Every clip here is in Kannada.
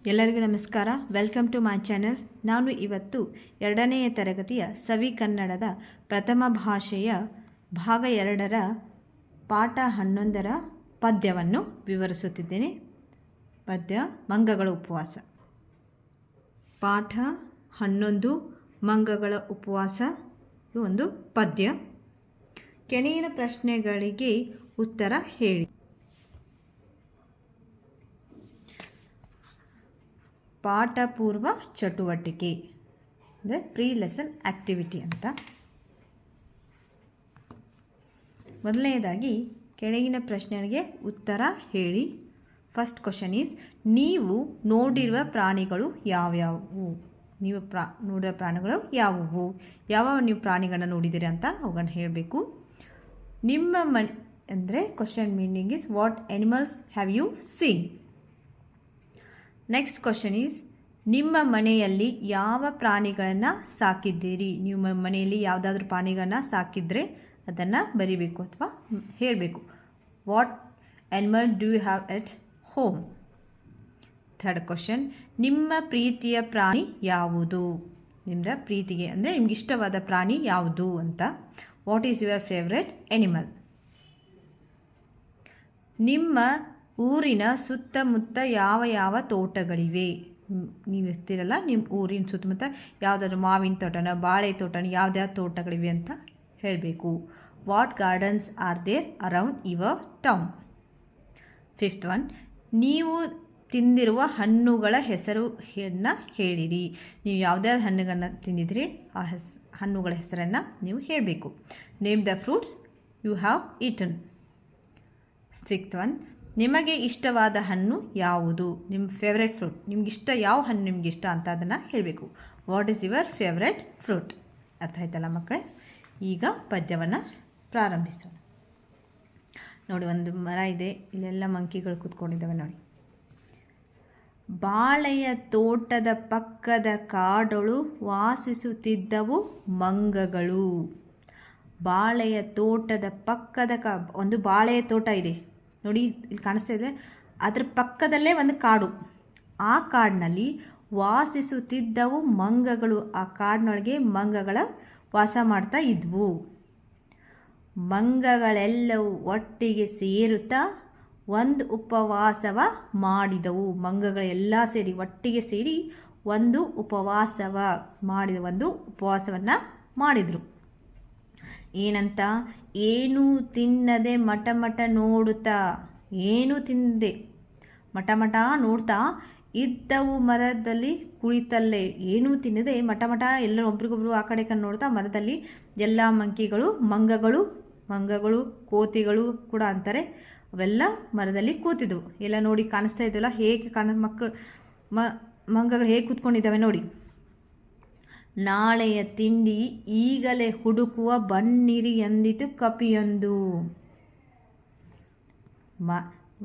ಎಲ್ಲರಿಗೂ ನಮಸ್ಕಾರ. Welcome to my channel. ನಾನು ಇವತ್ತು 2ನೇ ತರಗತಿಯ ಸವಿ ಕನ್ನಡದ ಪ್ರಥಮ ಭಾಷೆಯ ಭಾಗ 2ರ ಪಾಠ 11ರ ಪದ್ಯವನ್ನು ವಿವರಿಸುತ್ತಿದ್ದೇನೆ. ಪದ್ಯ ಮಂಗಗಳ ಉಪವಾಸ. ಪಾಠ 11 ಮಂಗಗಳ ಉಪವಾಸ. ಇದು ಒಂದು ಪದ್ಯ. ಕೆಳಗಿನ ಪ್ರಶ್ನೆಗಳಿಗೆ ಉತ್ತರ ಹೇಳಿ. ಪಾಠ ಪೂರ್ವ ಚಟುವಟಿಕೆ ಅಂದರೆ ಪ್ರೀ ಲೆಸನ್ ಆ್ಯಕ್ಟಿವಿಟಿ ಅಂತ. ಮೊದಲನೇದಾಗಿ ಕೆಳಗಿನ ಪ್ರಶ್ನೆಗೆ ಉತ್ತರ ಹೇಳಿ. ಫಸ್ಟ್ ಕ್ವಶನ್ ಈಸ್, ನೀವು ನೋಡಿರುವ ಪ್ರಾಣಿಗಳು ಯಾವ್ಯಾವು? ನೀವು ನೋಡಿರೋ ಪ್ರಾಣಿಗಳು ಯಾವುವು? ಯಾವ ನೀವು ಪ್ರಾಣಿಗಳನ್ನ ನೋಡಿದ್ದೀರಿ ಅಂತ ಅವುಗಳನ್ನ ಹೇಳಬೇಕು. ನಿಮ್ಮ ಮನೆ ಅಂದರೆ question meaning is what animals have you seen? Next question is, ನಿಮ್ಮ ಮನೆಯಲ್ಲಿ ಯಾವ ಪ್ರಾಣಿಗಳನ್ನು ಸಾಕಿದ್ದೀರಿ? ನೀವು ಮನೆಯಲ್ಲಿ ಯಾವುದಾದ್ರೂ ಪ್ರಾಣಿಗಳನ್ನ ಸಾಕಿದರೆ ಅದನ್ನು ಬರಿಬೇಕು ಅಥವಾ ಹೇಳಬೇಕು. What animal do you have at home? Third question, ನಿಮ್ಮ ಪ್ರೀತಿಯ ಪ್ರಾಣಿ ಯಾವುದು? ನಿಮ್ಮದ ಪ್ರೀತಿಗೆ ಅಂದರೆ ನಿಮ್ಗೆ ಇಷ್ಟವಾದ ಪ್ರಾಣಿ ಯಾವುದು ಅಂತ. What is your favourite animal? ನಿಮ್ಮ ಊರಿನ ಸುತ್ತಮುತ್ತ ಯಾವ ಯಾವ ತೋಟಗಳಿವೆ? ನೀವು ಇರ್ತೀರಲ್ಲ, ನಿಮ್ಮ ಊರಿನ ಸುತ್ತಮುತ್ತ ಯಾವುದಾದ್ರು ಮಾವಿನ ತೋಟನ, ಬಾಳೆ ತೋಟನ, ಯಾವ್ದಾವ್ದು ತೋಟಗಳಿವೆ ಅಂತ ಹೇಳಬೇಕು. What gardens are there around your town? Fifth one, ನೀವು ತಿಂದಿರುವ ಹಣ್ಣುಗಳ ಹೆಸರನ್ನು ಹೇಳಿರಿ. ನೀವು ಯಾವುದ್ಯಾವ್ದು ಹಣ್ಣುಗಳನ್ನ ತಿಂದಿದ್ರಿ ಆ ಹಣ್ಣುಗಳ ಹೆಸರನ್ನು ನೀವು ಹೇಳಬೇಕು. Name the fruits you have eaten. Sixth one, ನಿಮಗೆ ಇಷ್ಟವಾದ ಹಣ್ಣು ಯಾವುದು? ನಿಮ್ಮ ಫೇವ್ರೆಟ್ ಫ್ರೂಟ್, ನಿಮ್ಗೆ ಇಷ್ಟ ಯಾವ ಹಣ್ಣು ನಿಮ್ಗೆ ಇಷ್ಟ ಅಂತ ಅದನ್ನು ಹೇಳಬೇಕು. What is your favourite fruit? ಅರ್ಥ ಆಯ್ತಲ್ಲ ಮಕ್ಕಳೇ? ಈಗ ಪದ್ಯವನ್ನು ಪ್ರಾರಂಭಿಸೋಣ. ನೋಡಿ, ಒಂದು ಮರ ಇದೆ, ಇಲ್ಲೆಲ್ಲ ಮಂಕಿಗಳು ಕೂತ್ಕೊಂಡಿದ್ದಾವೆ ನೋಡಿ. ಬಾಳೆಯ ತೋಟದ ಪಕ್ಕದ ಕಾಡೊಳು ವಾಸಿಸುತ್ತಿದ್ದವು ಮಂಗಗಳು. ಬಾಳೆಯ ತೋಟದ ಪಕ್ಕದ ಒಂದು ಬಾಳೆಯ ತೋಟ ಇದೆ ನೋಡಿ, ಇಲ್ಲಿ ಕಾಣಿಸ್ತಾ ಇದೆ. ಅದರ ಪಕ್ಕದಲ್ಲೇ ಒಂದು ಕಾಡು. ಆ ಕಾಡಿನಲ್ಲಿ ವಾಸಿಸುತ್ತಿದ್ದವು ಮಂಗಗಳು. ಆ ಕಾಡಿನೊಳಗೆ ಮಂಗಗಳ ವಾಸ ಮಾಡ್ತಾ ಇದ್ವು. ಮಂಗಗಳೆಲ್ಲವೂ ಒಟ್ಟಿಗೆ ಸೇರುತ್ತಾ ಒಂದು ಉಪವಾಸವ ಮಾಡಿದವು. ಮಂಗಗಳೆಲ್ಲ ಸೇರಿ ಒಟ್ಟಿಗೆ ಸೇರಿ ಒಂದು ಉಪವಾಸವನ್ನು ಮಾಡಿದರು. ಏನಂತ? ಏನೂ ತಿನ್ನದೆ ಮಟ ನೋಡುತ್ತಾ, ಏನೂ ತಿನ್ನದೆ ಮಟ ನೋಡ್ತಾ ಇದ್ದವು ಮರದಲ್ಲಿ ಕುಳಿತಲ್ಲೇ. ಏನೂ ತಿನ್ನದೆ ಮಟ ಎಲ್ಲರೂ ಒಬ್ರಿಗೊಬ್ರು ಆ ಕಡೆ ನೋಡ್ತಾ ಮರದಲ್ಲಿ ಎಲ್ಲ ಮಂಗಗಳು ಕೋತಿಗಳು ಕೂಡ ಅಂತಾರೆ, ಅವೆಲ್ಲ ಮರದಲ್ಲಿ ಕೂತಿದ್ವು. ಎಲ್ಲ ನೋಡಿ ಕಾಣಿಸ್ತಾ ಇದ್ದಲ್ಲ, ಹೇಗೆ ಮಂಗಗಳು ಹೇಗೆ ಕೂತ್ಕೊಂಡಿದ್ದಾವೆ ನೋಡಿ. ನಾಳೆಯ ತಿಂಡಿ ಈಗಲೇ ಹುಡುಕುವ ಬನ್ನಿರಿ ಎಂದಿತು ಕಪಿಯೊಂದು.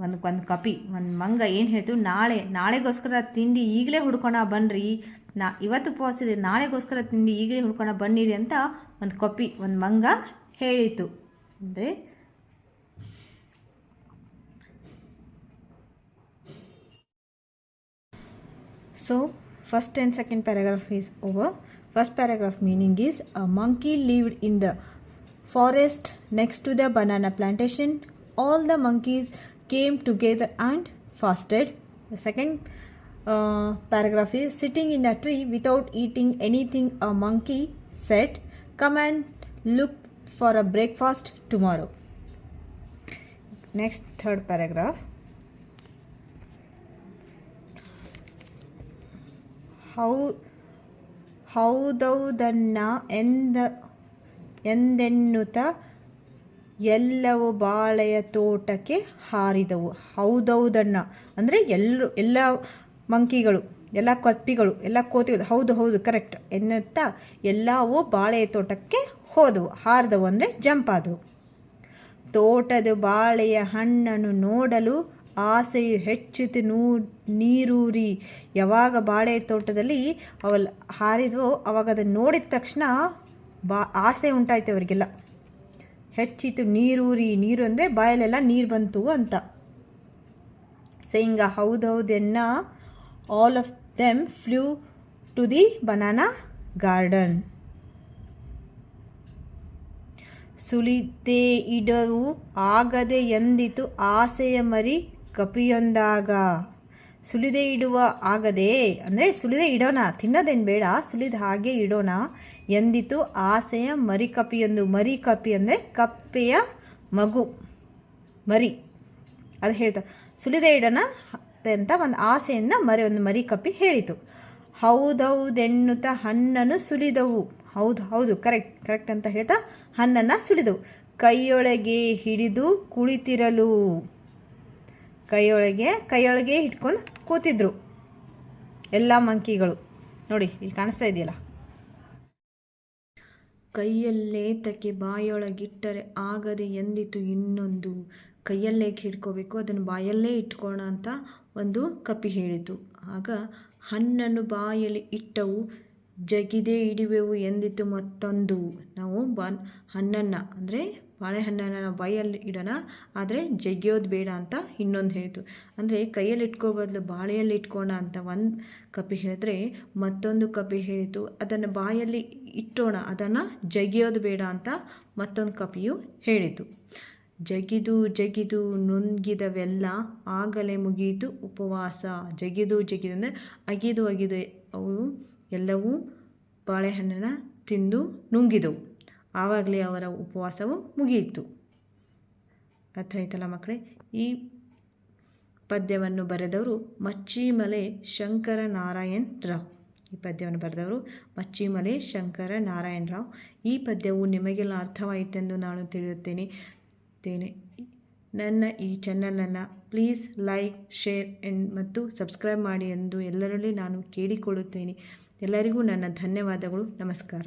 ಒಂದು ಕಪಿ, ಒಂದು ಮಂಗ ಏನು ಹೇಳ್ತು, ನಾಳೆಗೋಸ್ಕರ ತಿಂಡಿ ಈಗಲೇ ಹುಡ್ಕೋಣ ಬನ್ನಿರಿ, ಇವತ್ತು ಉಪವಾಸ ಇದೆ, ನಾಳೆಗೋಸ್ಕರ ತಿಂಡಿ ಈಗಲೇ ಹುಡ್ಕೋಣ ಬನ್ನಿರಿ ಅಂತ ಒಂದು ಮಂಗ ಹೇಳಿತು. ಅಂದರೆ so first and second paragraph is over. First paragraph meaning is, a monkey lived in the forest next to the banana plantation. All the monkeys came together and fasted. The second paragraph is, sitting in a tree without eating anything, a monkey said, come and look for a breakfast tomorrow. Next, third paragraph. ಹೌದೌದನ್ನ ಎಂದೆನ್ನುತ್ತ ಎಲ್ಲವೂ ಬಾಳೆಯ ತೋಟಕ್ಕೆ ಹಾರಿದವು. ಹೌದೌದನ್ನ ಅಂದರೆ ಎಲ್ಲ ಮಂಕಿಗಳು, ಎಲ್ಲ ಕಪ್ಪಿಗಳು, ಎಲ್ಲ ಕೋತಿಗಳು ಹೌದು ಕರೆಕ್ಟ್ ಎನ್ನುತ್ತಾ ಎಲ್ಲವೂ ಬಾಳೆಯ ತೋಟಕ್ಕೆ ಹಾರಿದವು ಅಂದರೆ ಜಂಪ್ ಆದವು. ತೋಟದ ಬಾಳೆಯ ಹಣ್ಣನ್ನು ನೋಡಲು ಆಸೆಯು ಹೆಚ್ಚಿತು ನೀರೂರಿ. ಯಾವಾಗ ಬಾಳೆ ತೋಟದಲ್ಲಿ ಅವಳು ಹಾರಿದ್ವೋ ಅವಾಗ ಅದನ್ನು ನೋಡಿದ ತಕ್ಷಣ ಆಸೆ ಉಂಟಾಯ್ತು ಅವರಿಗೆಲ್ಲ. ಹೆಚ್ಚಿತು ನೀರೂರಿ, ನೀರು ಅಂದರೆ ಬಾಯಲ್ಲೆಲ್ಲ ನೀರು ಬಂತು ಅಂತ. ಸೇಯಿಂಗ ಹೌದೌದೆನ್ನ all of them flew to the banana garden. ಸುಲಿದೆ ಇಡವು ಆಗದೆ ಎಂದಿತು ಆಸೆಯ ಮರಿ ಕಪಿಯೊಂದಾಗ. ಸುಲಿದೆ ಇಡುವ ಆಗದೆ ಅಂದರೆ ಸುಲಿದೆ ಇಡೋಣ, ತಿನ್ನೋದೇನು ಬೇಡ, ಸುಲಿದ ಹಾಗೆ ಇಡೋಣ ಎಂದಿತು ಆಸೆಯ ಮರಿ ಕಪಿಯೊಂದು. ಮರಿ ಕಪಿ ಅಂದರೆ ಕಪ್ಪೆಯ ಮಗು, ಮರಿ. ಅದು ಹೇಳ್ತಾ ಸುಲಿದೆ ಇಡೋಣ ಅಂತ ಒಂದು ಆಸೆಯಿಂದ ಒಂದು ಮರಿ ಕಪ್ಪಿ ಹೇಳಿತು. ಹೌದೌದೆನ್ನುತ್ತ ಹಣ್ಣನ್ನು ಸುಲಿದವು. ಹೌದು ಕರೆಕ್ಟ್ ಅಂತ ಹೇಳ್ತಾ ಹಣ್ಣನ್ನು ಸುಲಿದವು. ಕೈಯೊಳಗೆ ಹಿಡಿದು ಕುಳಿತಿರಲು. ಕೈಯೊಳಗೆ ಹಿಡ್ಕೊಂಡು ಕೂತಿದ್ರು ಎಲ್ಲ ಮಂಕಿಗಳು. ನೋಡಿ ಇಲ್ಲಿ ಕಾಣಿಸ್ತಾ ಇದೆಯಲ್ಲ. ಕೈಯಲ್ಲೇ ತಕ್ಕೆ ಬಾಯೊಳಗಿಟ್ಟರೆ ಆಗದೆ ಎಂದಿತು ಇನ್ನೊಂದು. ಕೈಯಲ್ಲೇ ಹಿಡ್ಕೋಬೇಕು, ಅದನ್ನು ಬಾಯಲ್ಲೇ ಇಟ್ಕೋಣ ಅಂತ ಒಂದು ಕಪಿ ಹೇಳಿತು. ಆಗ ಹಣ್ಣನ್ನು ಬಾಯಲ್ಲಿ ಇಟ್ಟವು ಜಗಿದೇ ಇಡುವೆವು ಎಂದಿತು ಮತ್ತೊಂದು. ನಾವು ಹಣ್ಣನ್ನು ಅಂದರೆ ಬಾಳೆಹಣ್ಣನ್ನು ನಾವು ಬಾಯಲ್ಲಿ ಇಡೋಣ, ಆದರೆ ಜಗಿಯೋದು ಬೇಡ ಅಂತ ಇನ್ನೊಂದು ಹೇಳಿತು. ಅಂದರೆ ಕೈಯಲ್ಲಿ ಇಟ್ಕೋ ಬದಲು ಬಾಳೆಯಲ್ಲಿ ಇಟ್ಕೋಣ ಅಂತ ಒಂದು ಕಪಿ ಹೇಳಿದ್ರೆ, ಮತ್ತೊಂದು ಕಪಿ ಹೇಳಿತು ಅದನ್ನು ಬಾಯಲ್ಲಿ ಇಟ್ಟೋಣ, ಅದನ್ನು ಜಗಿಯೋದು ಬೇಡ ಅಂತ ಮತ್ತೊಂದು ಕಪಿಯು ಹೇಳಿತು. ಜಗಿದು ನುಂಗಿದವೆಲ್ಲ ಆಗಲೇ ಮುಗಿಯಿತು ಉಪವಾಸ. ಜಗಿದು ಅಂದರೆ ಅಗಿದು ಅವು ಎಲ್ಲವೂ ಬಾಳೆಹಣ್ಣನ್ನು ತಿಂದು ನುಂಗಿದವು. ಆವಾಗಲೇ ಅವರ ಉಪವಾಸವು ಮುಗಿಯಿತು. ಅರ್ಥ ಆಯ್ತಲ್ಲ ಮಕ್ಕಳೇ. ಈ ಪದ್ಯವನ್ನು ಬರೆದವರು ಮಚ್ಚಿಮಲೆ ಶಂಕರನಾರಾಯಣ ರಾವ್. ಈ ಪದ್ಯವನ್ನು ಬರೆದವರು ಮಚ್ಚಿಮಲೆ ಶಂಕರನಾರಾಯಣ ರಾವ್. ಈ ಪದ್ಯವು ನಿಮಗೆಲ್ಲ ಅರ್ಥವಾಯಿತೆಂದು ನಾನು ತಿಳಿಯುತ್ತೇನೆ. ನನ್ನ ಈ ಚಾನಲನ್ನು ಪ್ಲೀಸ್ ಲೈಕ್, ಶೇರ್ ಮತ್ತು ಸಬ್ಸ್ಕ್ರೈಬ್ ಮಾಡಿ ಎಂದು ಎಲ್ಲರಲ್ಲಿ ನಾನು ಕೇಳಿಕೊಳ್ಳುತ್ತೇನೆ. ಎಲ್ಲರಿಗೂ ನನ್ನ ಧನ್ಯವಾದಗಳು. ನಮಸ್ಕಾರ.